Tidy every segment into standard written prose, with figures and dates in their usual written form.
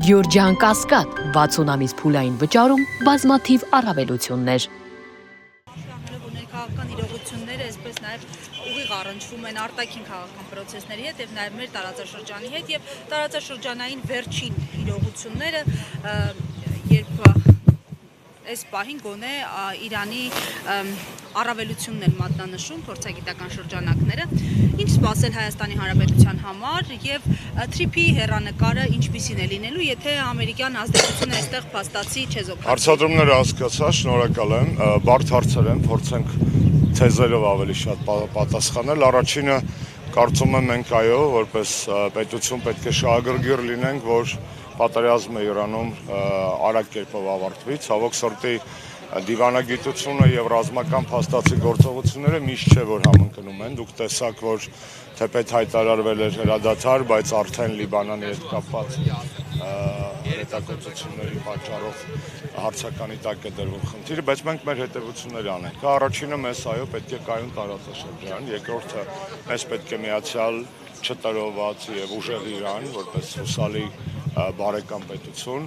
Գյորջյան Կասկադ 60 ամիս փուլային վճարում բազմաթիվ առավելություններ։ Քաղաքական իրողությունները, այսպես նաև ուղիղ առնչվում են արտաքին քաղաքական պրոցեսների հետ եւ նաև մեր տարածաշրջանի հետ եւ տարածաշրջանային վերջին իրողությունները, երբ այս պահին գոնե Իրանի առավելությունն էլ մատնանշում փորձագիտական շրջանակները, ինչ սպասել Հայաստանի Հանրապետության համար եւ թրիփի հեռանկարը ինչպիսին է լինելու, եթե ամերիկյան ազդեցությունը այստեղ փաստացի չեզոքացվի։ Հարցադրումները հասկացա, շնորհակալ եմ, բարդ հարցեր են, փորձենք թեզերով ավելի շատ պատասխանել։ Առաջինը կարծում եմ մենք այո, որպես պետություն պետք է շահագրգիռ լինենք, որ պատերազմը Իրանում արագ կերպով ավարտվի, ցավոք սրտի դիվանագիտությունը եւ ռազմական փաստացի գործողությունները միշտ չէ որ համընկնում են, դուք տեսաք, որ թեպետ հայտարարվել էր հրադադար, բայց արդեն Լիբանանի հետ կապված հետաքրքրությունների պատճառով հարցականի տակ է դրվում խնդիրը, բայց մենք մեր հետևությունները անենք։ Առաջինը մեզ այո պետք է կայուն տարածաշրջան, երկրորդը մեզ պետք է միացյալ չտրոված եւ ուժեղ Իրան, որպես հուսալի բարեկամ պետություն։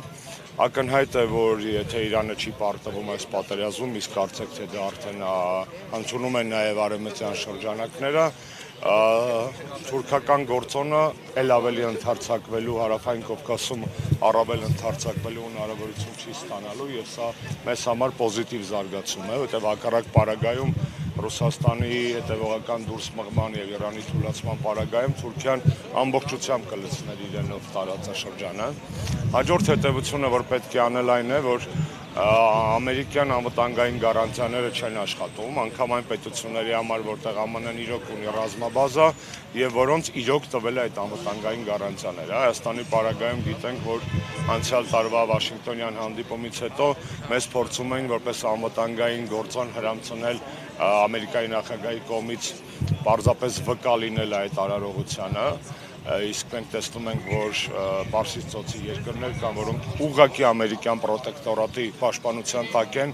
Ակնհայտ է, որ եթե Իրանը չի պարտվում այս պատերազմում, իսկ կարծեք թե դա արդեն ընդունում են նաև արևմտյան շրջանակները, թուրքական գործոնը էլ ավելի ընդարձակվելու, Հարավային Կովկասում առավել ընդարձակվելու հնարավորություն չի ստանալու եւ սա մեզ համար պոզիտիվ զարգացում է, որտեղ հակառակ պարագայում Ռուսաստանի հետևողական դուրս մղման եւ Իրանի թուլացման պարագայում Թուրքիան ամբողջությամբ կլցներ իրենով տարածաշրջանը։ Հաջորդ հետևությունը, որ պետք է անել այն է, որ ամերիկյան անվտանգային գարանտիաները չեն աշխատում, անգամ այն պետությունների համար, որտեղ ԱՄՆ-ն իրոք ունի ռազմաբազա եւ որոնց իրոք տվել է այդ անվտանգային գարանտիաները։ Հայաստանի պարագայում գիտենք, որ անցյալ տարվա Վաշինգտոնյան հանդիպումից հետո մեզ փորձում էին որպես անվտանգային գործոն հրամցնել Ամերիկայի նախագահի կողմից պարզապես վկա լինել այդ արարողությանը, իսկ մենք տեսնում ենք, որ Պարսից ծոցի երկրներ կան, որոնք ուղղակի ամերիկյան պրոտեկտորատի պաշտպանության տակ են,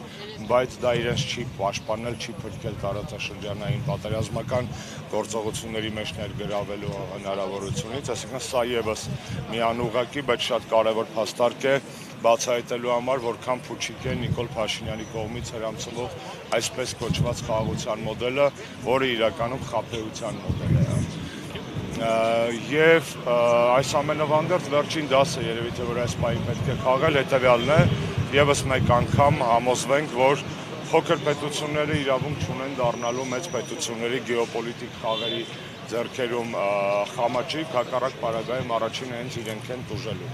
բայց դա իրենց չի պաշտպանել, չի փրկել տարածաշրջանային պատերազմական գործողությունների մեջ ներգրավելու հնարավորությունից, այսինքն սա եւս մի անուղղակի, բայց շատ կարևոր փաստարկ է բացահայտելու համար, որքան փուչիկ է Նիկոլ Փաշինյանի կողմից հրամցվող այսպես կոչված խաղաղության մոդելը, որը իրականում խաբեության մոդել է։ Եվ այս ամենով հանդերձ վերջին դասը երևի թե որ այս պահին պետք է քաղել հետևյալն է, եւս մեկ անգամ համոզվենք, որ փոքր պետությունները իրավունք չունեն դառնալու մեծ պետությունների գեոպոլիտիկ խաղերի ձեռքերում խամաճիկ, հակառակ պարագայում առաջինը հենց իրենք են տուժելու։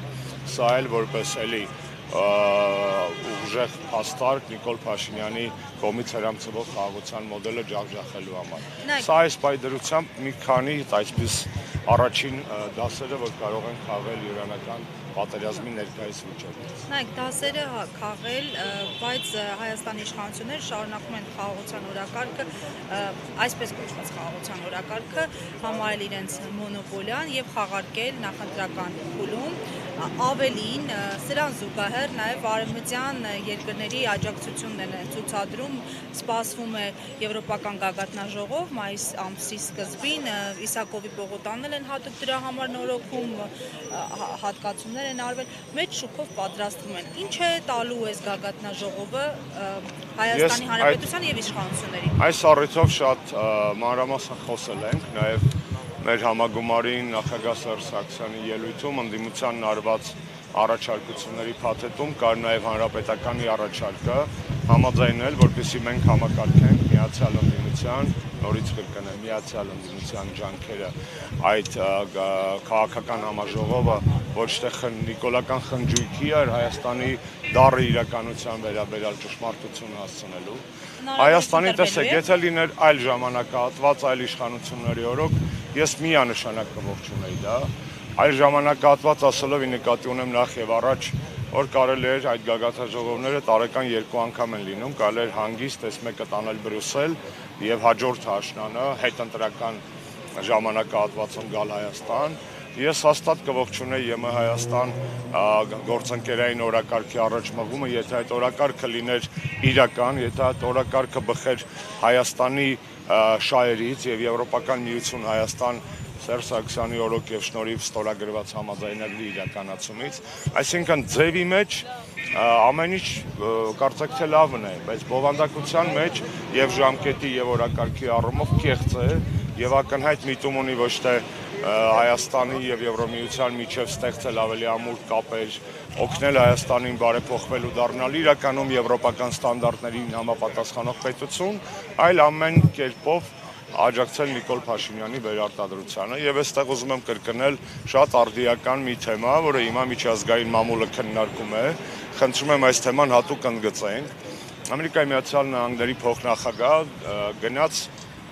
Սա էլ որպես էլի ուժեղ փաստարկ Նիկոլ Փաշինյանի կողմից հրամցվող խաղաղության մոդելը ջախջախելու համար։ Սա այս պայդրությամբ մի քանի այսպես առաջին դասերը, որ կարող են քաղել իրանական պատերազմի ներկայիս վիճակից։ Նայեք, դասերը քաղել, բայց Հայաստանի իշխանությունները շարունակում են խաղաղության օրակարգը, այսպես կոչված խաղաղության օրակարգը համարել իրենց մոնոպոլիան եւ խաղարկել նախընտրական փուլում, ավելին սրան զուգահեռ նաև արևմտյան երկրների աջակցությունն են ցուցադրում, սպասվում է եվրոպական գագաթնաժողով մայիս ամսի սկզբին, Իսակովի Պողոտանն են հատուկ դրա համար նորոգում, հատկացումներ են արվել, մեծ շուկով պատրաստվում են։ Ինչ է տալու այս գագաթնաժողովը Հայաստանի Հանրապետության եւ իշխանություններին։ Այս առիթով շատ մանրամասն խոսել ենք, նաև մեր համագումարին նախագահ Սերժ Սարգսյանի ելույթում ընդդիմությանն արված առաջարկությունների փաթեթում կար նաև հանրապետականի առաջարկը համաձայնել, որպեսզի մենք համակարգենք միացյալ ընդդիմության, նորից կրկնեմ, միացյալ ընդդիմության ջանքերը այդ քաղաքական համաժողովը ոչ թե նիկոլական խնջույքի էր Հայաստանի դառը իրականության վերաբերյալ ճշմարտություն հասցնելու։ Հայաստանի տեսեք, եթե լիներ այլ ժամանակահատված, այլ իշխանությունների օրոք, ես միանշանակ կողջունեի դա։ Այլ ժամանակահատված ասելով նկատի ունեմ նախ եւ առաջ, որ կարելի էր այդ գագաթնաժողովները տարեկան 2 անգամ են լինում, կարելի էր հանգիստ այս մեկը տանել Բրյուսել եւ հաջորդ աշնանը հետընտրական ժամանակահատվածում գալ Հայաստան։ Ես հաստատ կողջունեի ԵՄ Հայաստան գործընկերային օրակարգի առաջմղումը, եթե այդ օրակարգը լիներ իրական, եթե այդ օրակարգը բխեր Հայաստանի շահերից եւ Եվրոպական միություն Հայաստան Սերժ Սարգսյանի օրոք եւ շնորհիվ ստորագրված համաձայնագրի իրականացումից, այսինքն ձևի մեջ ամեն ինչ կարծեք թե լավն է, բայց բովանդակության մեջ եւ ժամկետի եւ օրակարգի առումով կեղծ է եւ ակնհայտ միտում ունի ոչ թե Հայաստանի եւ Եվրոմիության միջև ստեղծել ավելի ամուր կապեր, օգնել Հայաստանին բարեփոխվելու դառնալ իրականում եվրոպական ստանդարտներին համապատասխանող պետություն, այլ ամեն կերպով աջակցել Նիկոլ Փաշինյանի վերարտադրությանը եւ այստեղ ուզում եմ կրկնել շատ արդիական մի թեմա, որը հիմա միջազգային մամուլը քննարկում է, խնդրում եմ այս թեման հատուկ ընդգծենք։ Ամերիկայի Միացյալ Նահանգների փոխնախագահ գնաց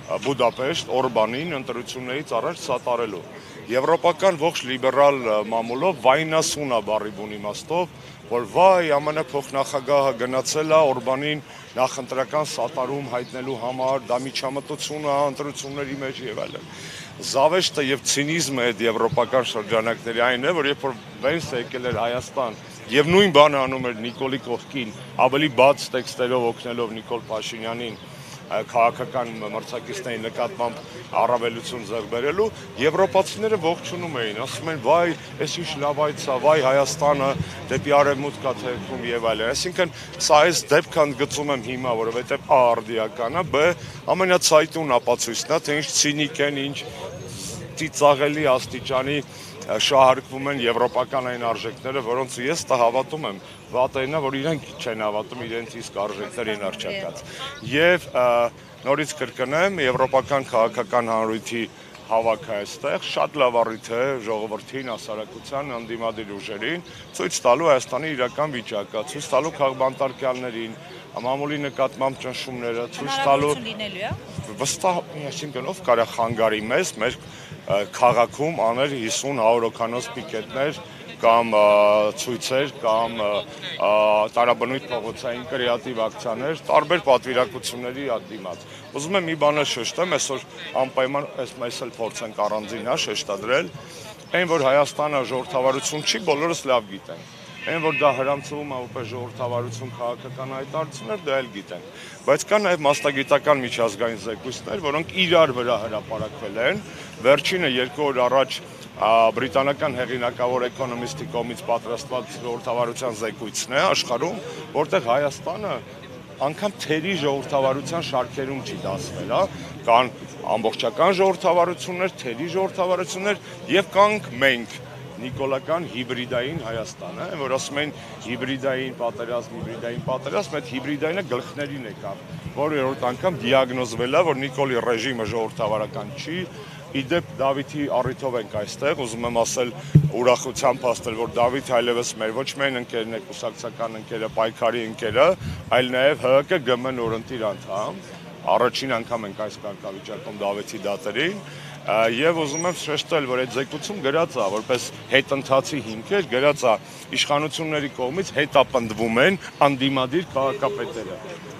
Բուդապեշտ Օրբանին ընտրություններից առաջ սատարելու։ Եվրոպական ողջ լիբերալ մամուլով վայնասուն է բառի բուն իմաստով, որ վայ ԱՄՆ փոխնախագահը գնացել է Օրբանին նախընտրական սատարում հայտնելու համար, դա միջամտություն է ընտրությունների մեջ եւ այլն։ Զավեշտը եւ ցինիզմը այդ եվրոպական շրջանակների այն է, որ երբ որ Վենսը եկել էր Հայաստան եւ նույն բանը անում էր Նիկոլի կողքին, ավելի բաց տեքստերով օգնելով Նիկոլ Փաշինյանին քաղաքական մրցակիցների նկատմամբ առավելություն ձեռք բերելու, եվրոպացիները ողջունում էին, ասում են վայ, այս ինչ լավ այց է, վայ Հայաստանը դեպի արևմուտք է թեքվում եւ այլն։ Այսինքն սա այս դեպքը ընդգծում եմ հիմա, որովհետեւ A արդիական է, B ամենացայտուն ապացույցն է, թե ինչ ցինիկ են, ինչ ծիծաղելի աստիճանի շահարկվում են եվրոպական այն արժեքները, որոնց ես հավատում եմ, վատերն է, որ իրենք չեն հավատում իրենց իսկ արժեքներին արժակած։ Եվ նորից կրկնեմ, եվրոպական քաղաքական հանրույթի հավաքը այստեղ շատ լավ առիթ է ժողովրդին, հասարակության, ընդդիմադիր ուժերին ցույց տալու Հայաստանի իրական վիճակը, ցույց տալու քաղբանտարկյալներին, մամուլի նկատմամբ ճնշումները, ցույց տալու վստահ, այսինքն ով կարա խանգարի մեզ, մեր քաղաքում անել 50-100 հոգանոց պիկետներ կամ ցույցեր կամ տարաբնույթ փողոցային կրեատիվ ակցիաներ, տարբեր պատվիրակությունների դիմաց։ Ուզում եմ մի բանը շեշտեմ, այսօր անպայման այս էլ փորձենք առանձին շեշտադրել, այն որ Հայաստանը ժողովրդավարություն չի, բոլորս լավ գիտենք։ Այն որ դա հրամցվում է որպես ժողովրդավարություն քաղաքական հայտարարություններ, դա էլ գիտենք։ Բայց կան նաև մասնագիտական միջազգային զեկույցներ, որոնք իրար վրա հրապարակվել են։ Վերջինը 2 օր առաջ բրիտանական հեղինակավոր էկոնոմիստի կողմից պատրաստված ժողովրդավարության զեկույցն է աշխարհում, որտեղ Հայաստանը անգամ թերի ժողովրդավարության շարքերում չի դասվել, կան ամբողջական ժողովրդավարություններ, թերի ժողովրդավարություններ եւ կանք մենք նիկոլական հիբրիդային Հայաստանը, որ ասում են հիբրիդային պատերազմ, այդ հիբրիդայինը գլխներին եկավ, որ երրորդ անգամ դիագնոզվել է, որ Նիկոլի ռեժիմը ժողովրդավարական չի, իդեպ Դավիթի առիթով ենք այստեղ, ուզում եմ ասել ուրախությամբ ասել, որ Դավիթը այլևս մեր ոչ միայն ընկերն է, կուսակցական ընկերը, պայքարի ընկերը, այլ նաև ՀՀԿ ԳՄ նորընտիր անդամ, առաջին անգամ ենք այս կարգավիճակում Դավիթի դատերին, եւ ուզում եմ շեշտել, որ այդ զեկույցում գրած է, որպես հետընթացի հիմքեր գրած է իշխանությունների կողմից հետապնդվում են անդիմադիր քաղաքապետերը։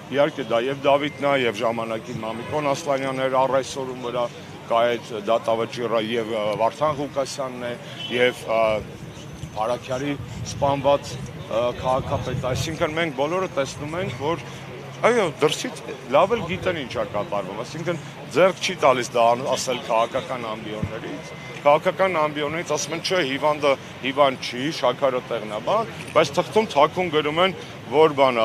Իհարկե դա եւ Դավիթն է, եւ ժամանակին Մամիկոն Ասլանյանն էր առ այսօրում վրա կա այդ դատավճիռը եւ Վարդան Ղուկասյանն է եւ Փարաքյարի սպանված քաղաքապետը, այսինքն մենք բոլորը տեսնում ենք, որ այո, դրսից լավ էլ գիտեն ինչ է կատարվում, այսինքն ձեռք չի տալիս դա ասել քաղաքական ամբիոններից, քաղաքական ամբիոններից ասում են, չէ, հիվանդը հիվանդ չի, շաքարը տեղն է, բայց թղթում թաքուն գրում են, որ բան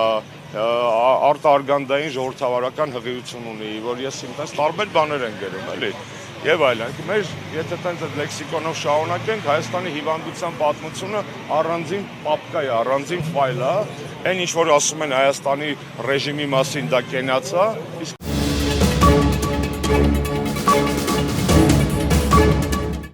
արտարգանդային ժողովրդավարական հղիություն ունի, որ ես ինքս տարբեր բաներ են գրում, էլի, եւ այլն։ Մեր եթե տենց այդ լեքսիկոնով շարունակենք, Հայաստանի հիվանդության պատմությունը առանձին պապկա է, առանձին ֆայլ է, այն ինչ որ ասում են Հայաստանի ռեժիմի մասին դա կենաց է, իսկ